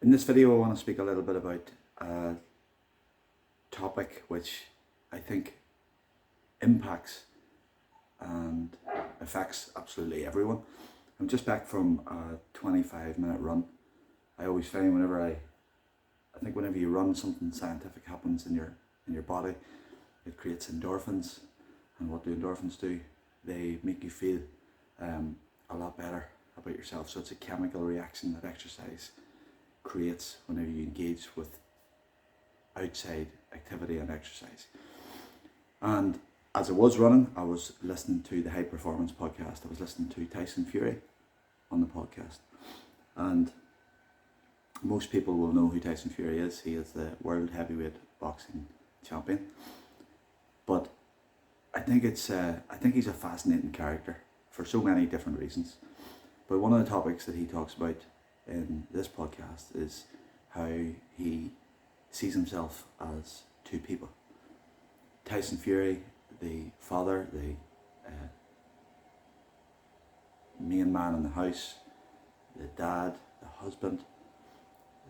In this video, I want to speak a little bit about a topic which I think impacts and affects absolutely everyone. I'm just back from a 25-minute run. I always find whenever whenever you run, something scientific happens in your body. It creates endorphins, and what do endorphins do? They make you feel a lot better about yourself. So it's a chemical reaction that exercise creates whenever you engage with outside activity and exercise. And as I was running, I was listening to the High Performance podcast. I was listening to Tyson Fury on the podcast. And most people will know who Tyson Fury is. He is the world heavyweight boxing champion. But I think he's a fascinating character for so many different reasons. But one of the topics that he talks about in this podcast is how he sees himself as two people. Tyson Fury, the father, the main man in the house, the dad, the husband,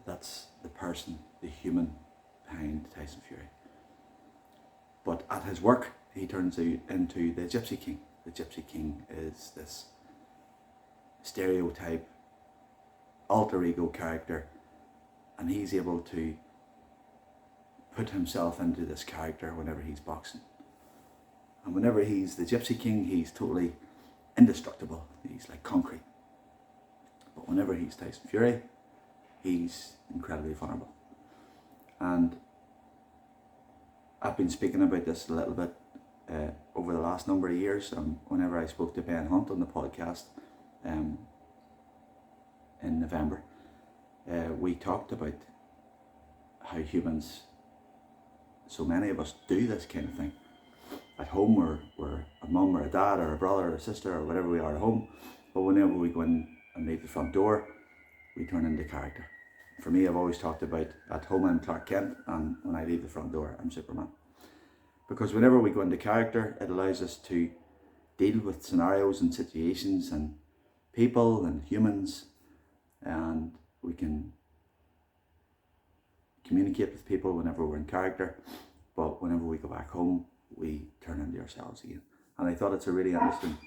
that's the person, the human behind Tyson Fury. But at his work, he turns out into the Gypsy King. The Gypsy King is this stereotype, alter ego character, and he's able to put himself into this character whenever he's boxing. And whenever he's the Gypsy King, he's totally indestructible. He's like concrete. But whenever he's Tyson Fury, he's incredibly vulnerable. And I've been speaking about this a little bit over the last number of years. Whenever I spoke to Ben Hunt on the podcast in November, we talked about how humans, so many of us, do this kind of thing. At home, we're a mum or a dad or a brother or a sister or whatever we are at home. But whenever we go in and leave the front door, we turn into character. For me, I've always talked about at home I'm Clark Kent, and when I leave the front door, I'm Superman. Because whenever we go into character, it allows us to deal with scenarios and situations and people and humans, and we can communicate with people whenever we're in character. But whenever we go back home, we turn into ourselves again. And I thought it's a really interesting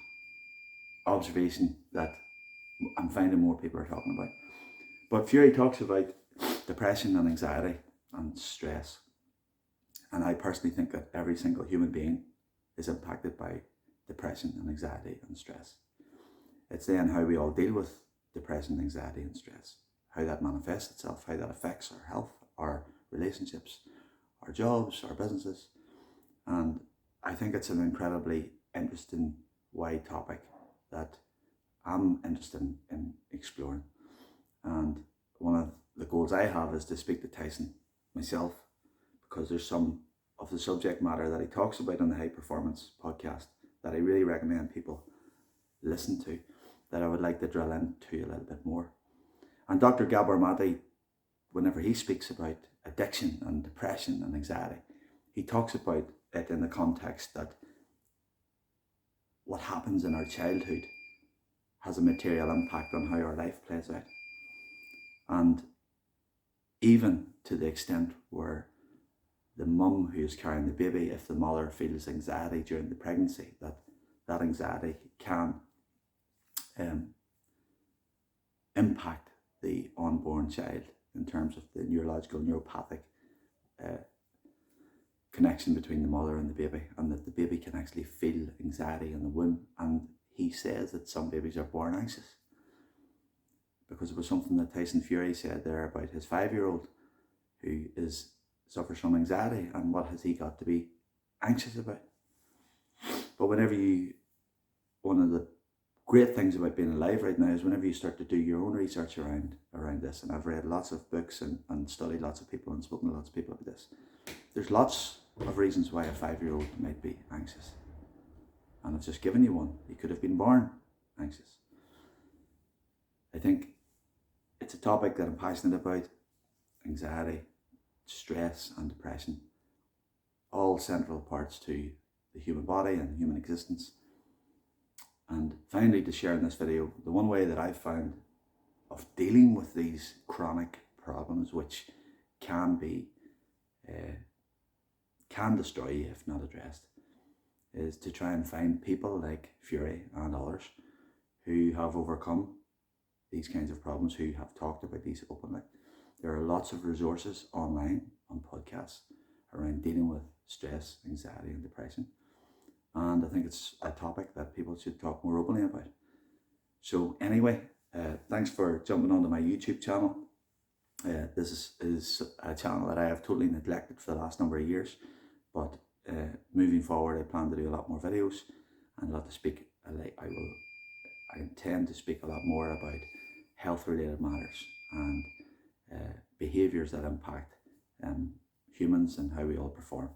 observation that I'm finding more people are talking about. But Fury talks about depression and anxiety and stress. And I personally think that every single human being is impacted by depression and anxiety and stress. It's then how we all deal with depression, anxiety and stress, how that manifests itself, how that affects our health, our relationships, our jobs, our businesses. And I think it's an incredibly interesting, wide topic that I'm interested in exploring. And one of the goals I have is to speak to Tyson myself, because there's some of the subject matter that he talks about on the High Performance podcast that I really recommend people listen to, that I would like to drill into a little bit more. And Dr. Gabor Mate, whenever he speaks about addiction and depression and anxiety, he talks about it in the context that what happens in our childhood has a material impact on how our life plays out. And even to the extent where the mum who is carrying the baby, if the mother feels anxiety during the pregnancy, that anxiety can impact the unborn child in terms of the neurological, neuropathic connection between the mother and the baby, and that the baby can actually feel anxiety in the womb. And he says that some babies are born anxious, because it was something that Tyson Fury said there about his 5-year-old who suffers from anxiety, and what has he got to be anxious about? But one of the great things about being alive right now is whenever you start to do your own research around this, and I've read lots of books and studied lots of people and spoken to lots of people about this, there's lots of reasons why a 5-year-old might be anxious. And I've just given you one. He could have been born anxious. I think it's a topic that I'm passionate about. Anxiety, stress and depression, all central parts to the human body and human existence. And finally, to share in this video, the one way that I've found of dealing with these chronic problems which can be can destroy you if not addressed, is to try and find people like Fury and others who have overcome these kinds of problems, who have talked about these openly. There are lots of resources online on podcasts around dealing with stress, anxiety and depression. And I think it's a topic that people should talk more openly about. So anyway, thanks for jumping onto my YouTube channel. This is a channel that I have totally neglected for the last number of years, but moving forward I plan to do a lot more videos and a lot to speak. I intend to speak a lot more about health related matters and behaviours that impact humans and how we all perform.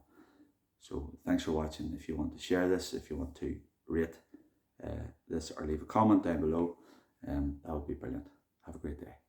So thanks for watching. If you want to share this, if you want to rate this or leave a comment down below, that would be brilliant. Have a great day.